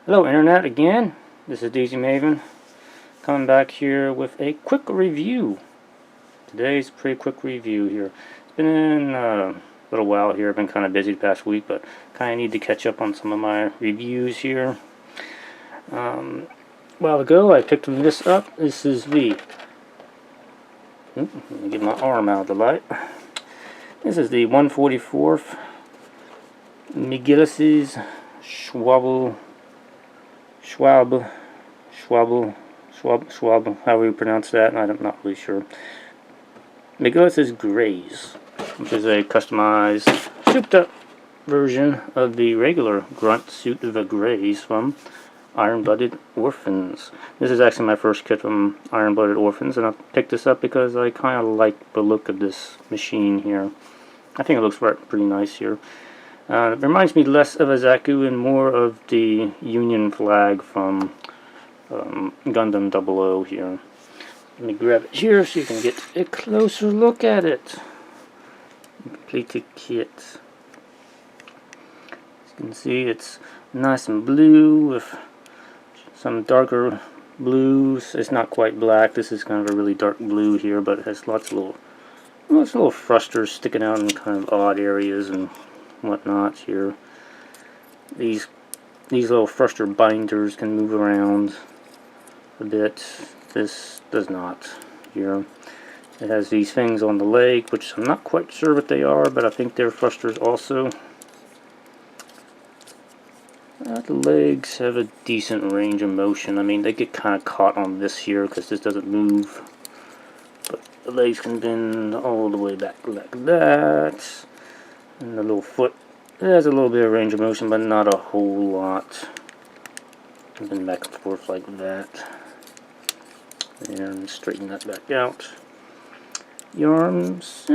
Hello Internet again, this is Daisy Maven coming back here with a quick review. Today's a pretty quick review here. It's been a little while here, I've been kind of busy the past week, but kind of need to catch up on some of my reviews here. A while ago I picked this up. This is the, let me get my arm out of the light. This is the 144th McGillis Schwalbe, however you pronounce that, I'm not really sure. McGillis Graze, which is a customized, souped up version of the regular grunt suit of a Graze from Iron Blooded Orphans. This is actually my first kit from Iron Blooded Orphans, and I picked this up because I kind of like the look of this machine here. I think it looks pretty nice here. It reminds me less of a Zaku and more of the Union flag from Gundam 00 here. Let me grab it here so you can get a closer look at it. Completed kit. As you can see, it's nice and blue with some darker blues. It's not quite black. This is kind of a really dark blue here, but it has lots of little thrusters sticking out in kind of odd areas and whatnot here. These little thruster binders can move around a bit. This does not here. It has these things on the leg, which I'm not quite sure what they are, but I think they're thrusters also. The legs have a decent range of motion. I mean, they get kind of caught on this here because this doesn't move, but the legs can bend all the way back like that. And the little foot, it has a little bit of range of motion, but not a whole lot. And then back and forth like that. And straighten that back out. The arms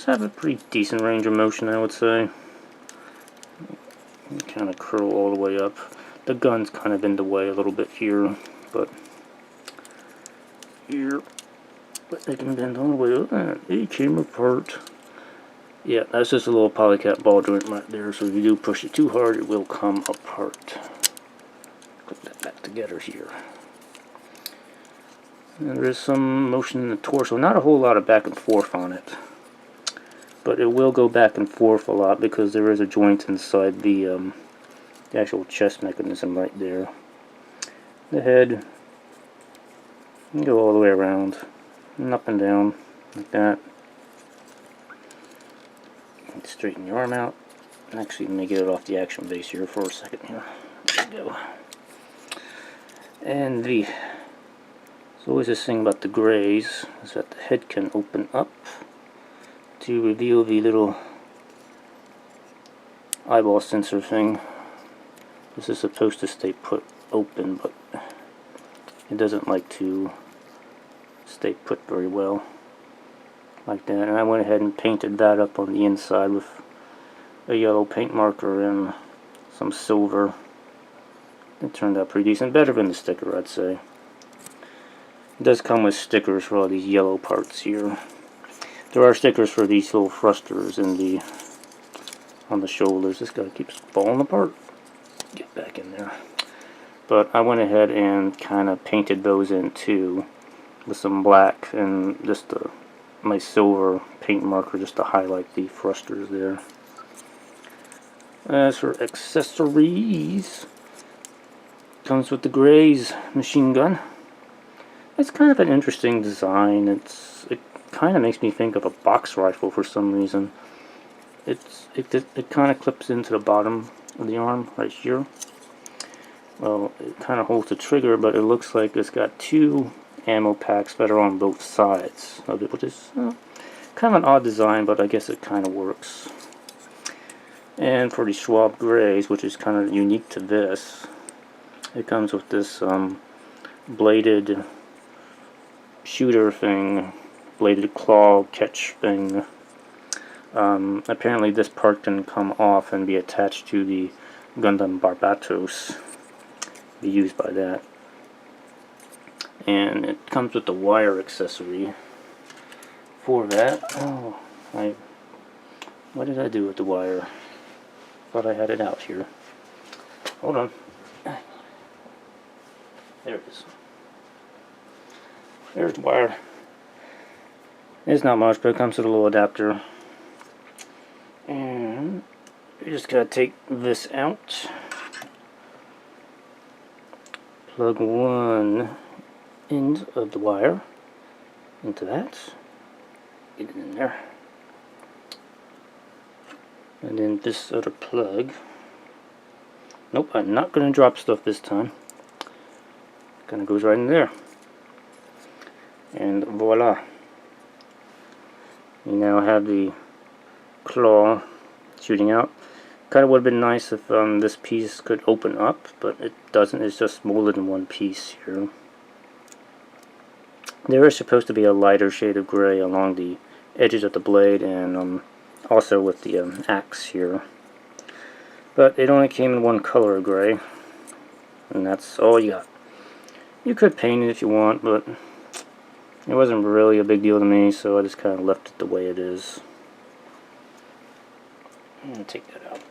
have a pretty decent range of motion, I would say. Kind of curl all the way up. The gun's kind of in the way a little bit here, but here, but they can bend all the way up. And it came apart. Yeah, that's just a little polycap ball joint right there, so if you do push it too hard, it will come apart. Put that back together here. And there is some motion in the torso, not a whole lot of back and forth on it, but it will go back and forth a lot because there is a joint inside the actual chest mechanism right there. The head can go all the way around and up and down like that. Straighten your arm out. Actually, let me get it off the action base here for a second here. There we go. And there's always this thing about the Graze, is that the head can open up to reveal the little eyeball sensor thing. This is supposed to stay put open, but it doesn't like to stay put very well. Like that, and I went ahead and painted that up on the inside with a yellow paint marker and some silver. It turned out pretty decent, better than the sticker, I'd say. It does come with stickers for all these yellow parts here. There are stickers for these little thrusters in on the shoulders. This guy keeps falling apart. Get back in there. But I went ahead and kind of painted those in too with some black and just my silver paint marker just to highlight the thrusters there. As for accessories, comes with the Graze machine gun. It's kind of an interesting design. It kind of makes me think of a box rifle for some reason. It kind of clips into the bottom of the arm right here. Well, it kind of holds the trigger, but it looks like it's got two ammo packs that are on both sides of it, which is kind of an odd design, but I guess it kind of works. And for the Schwalbe Graze, which is kind of unique to this, it comes with this bladed shooter thing, bladed claw catch thing. Apparently this part can come off and be attached to the Gundam Barbatos, be used by that. And it comes with the wire accessory for that. Oh, what did I do with the wire? Thought I had it out here. Hold on. There it is. There's the wire. It's not much, but it comes with a little adapter. And you just gotta take this out. Plug one end of the wire into that. Get it in there. And then this other plug. Nope, I'm not gonna drop stuff this time. Kind of goes right in there. And voila. You now have the claw shooting out. Kind of would have been nice if this piece could open up, but it doesn't. It's just molded in one piece here. There is supposed to be a lighter shade of gray along the edges of the blade and also with the axe here. But it only came in one color of gray, and that's all you got. You could paint it if you want, but it wasn't really a big deal to me, so I just kind of left it the way it is. And take that out.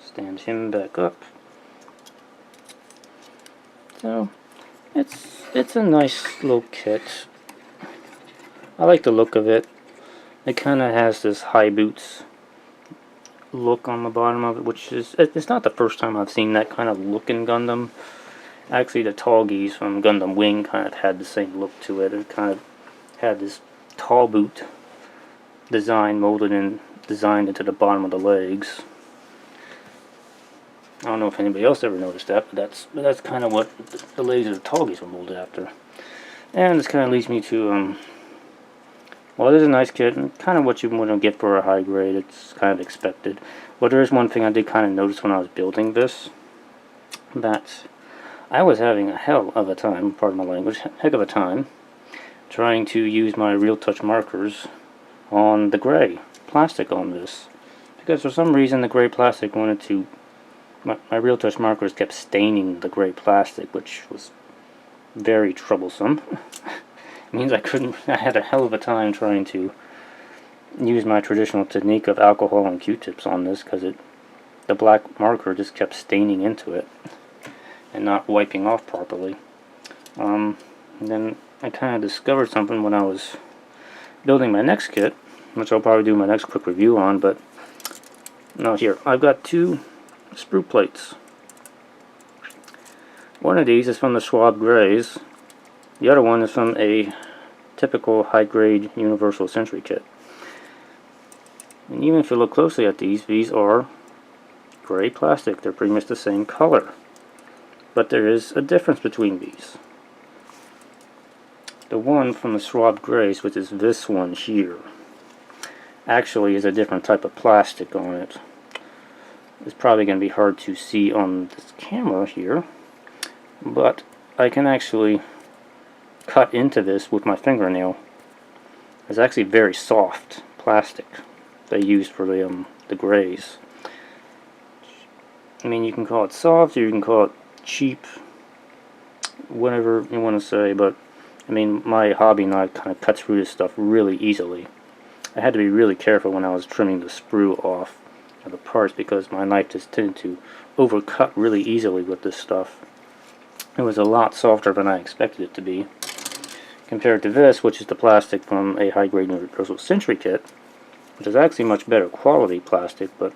Stand him back up. So it's a nice little kit. I like the look of it. It kind of has this high boots look on the bottom of it, which is, it's not the first time I've seen that kind of look in Gundam. Actually, the tall geese from Gundam Wing kind of had the same look to it. It kind of had this tall boot design molded and designed into the bottom of the legs. I don't know if anybody else ever noticed that, but that's kind of what the legs of the tall geese were molded after. And this kind of leads me to well, it is a nice kit, and kind of what you want to get for a high grade. It's kind of expected. But there is one thing I did kind of notice when I was building this, that I was having a hell of a time, pardon my language, heck of a time, trying to use my Real Touch markers on the gray plastic on this. Because for some reason the gray plastic wanted to, my Real Touch markers kept staining the gray plastic, which was very troublesome. It means I had a hell of a time trying to use my traditional technique of alcohol and Q-tips on this, because the black marker just kept staining into it and not wiping off properly. And then I kind of discovered something when I was building my next kit, which I'll probably do my next quick review on, but no, here, I've got two sprue plates. One of these is from the Schwalbe Graze. The other one is from a typical high-grade Universal Century kit. And even if you look closely at these are gray plastic. They're pretty much the same color. But there is a difference between these. The one from the Schwalbe Graze, which is this one here, actually is a different type of plastic on it. It's probably going to be hard to see on this camera here, but I can actually cut into this with my fingernail. It's actually very soft plastic they use for the graze. I mean, you can call it soft or you can call it cheap, whatever you want to say, but I mean, my hobby knife kind of cuts through this stuff really easily. I had to be really careful when I was trimming the sprue off of the parts, because my knife just tended to overcut really easily with this stuff. It was a lot softer than I expected it to be, compared to this, which is the plastic from a high-grade Universal Century kit, which is actually much better quality plastic. But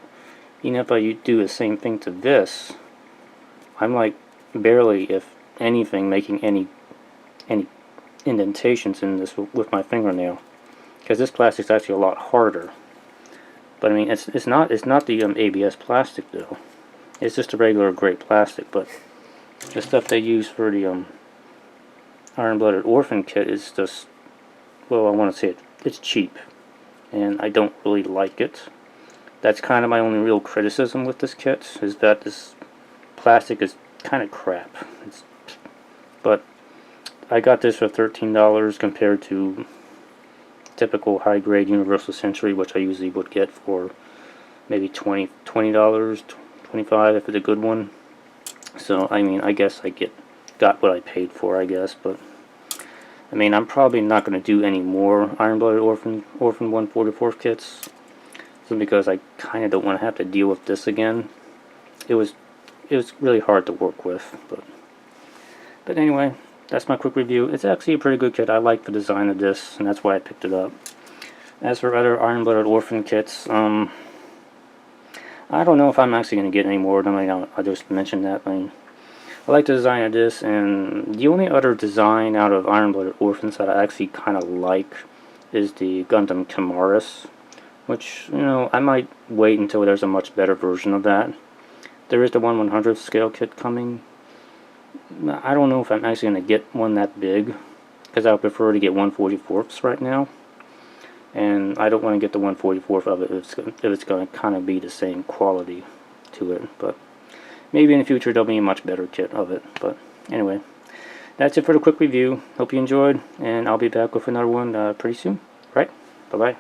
even if I do the same thing to this, I'm like barely, if anything, making any indentations in this with my fingernail, because this plastic's actually a lot harder. But I mean, it's not the ABS plastic though. It's just a regular gray plastic. But the stuff they use for the Iron Blooded Orphan kit is just, well, I want to say it's cheap, and I don't really like it. That's kind of my only real criticism with this kit, is that this plastic is kind of crap. But I got this for $13 compared to typical high-grade Universal Century, which I usually would get for maybe $20, $25 if it's a good one. So I mean, I guess I got what I paid for, I guess. But I mean, I'm probably not going to do any more Iron Blooded Orphan 144 kits, simply because I kind of don't want to have to deal with this again. It was really hard to work with, but But anyway, that's my quick review. It's actually a pretty good kit. I like the design of this, and that's why I picked it up. As for other Iron Blooded Orphan kits, I don't know if I'm actually going to get any more of them. I just mentioned that. I like the design of this, and the only other design out of Iron Blooded Orphans that I actually kind of like is the Gundam Chimaris, which, you know, I might wait until there's a much better version of that. There is the 1/100th scale kit coming. I don't know if I'm actually going to get one that big, because I would prefer to get 1/44ths right now. And I don't want to get the 1/44th of it if it's going to kind of be the same quality to it. But maybe in the future there'll be a much better kit of it. But anyway, that's it for the quick review. Hope you enjoyed, and I'll be back with another one pretty soon. Right? Bye-bye.